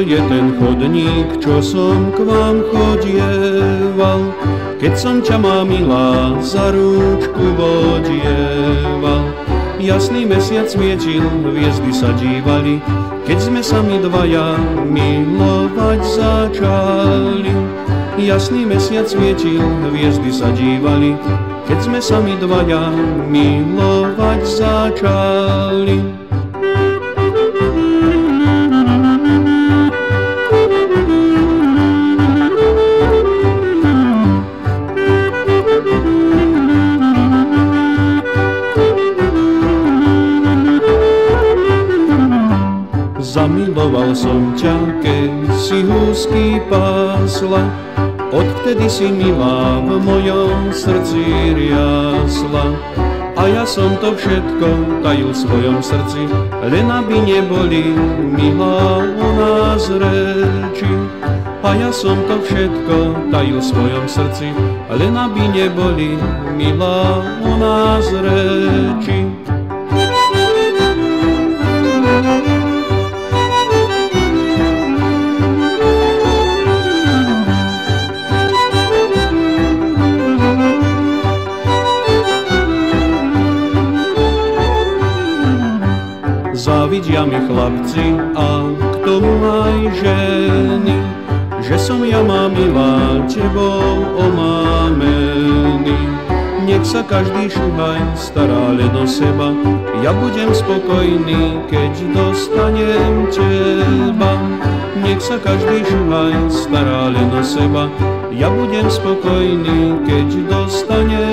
je ten chodník, čo som k vám chodieval, keď som ťa, má milá, za rúčku vodieval. Jasný mesiac svietil, hviezdy sa dívali, keď sme sa my dvaja milovať začali. Jasný mesiac svietil, hviezdy sa dívali, keď sme sa my dvaja milovať začali. Zamiloval som ťa, keď si húsky pásla, odvtedy si milá v mojom srdci riasla. A ja som to všetko tajil v svojom srdci, len aby neboli, milá, o nás reči. A ja som to všetko tajil v svojom srdci, len aby neboli, milá, o nás reči. Závidia mi chlapci a k tomu aj ženy, že som ja, má milá, tebou omámený. Nech sa každý šuhaj stará len o seba, ja budem spokojný, keď dostanem teba. Nech sa každý šuhaj stará len o seba, ja budem spokojný, keď dostanem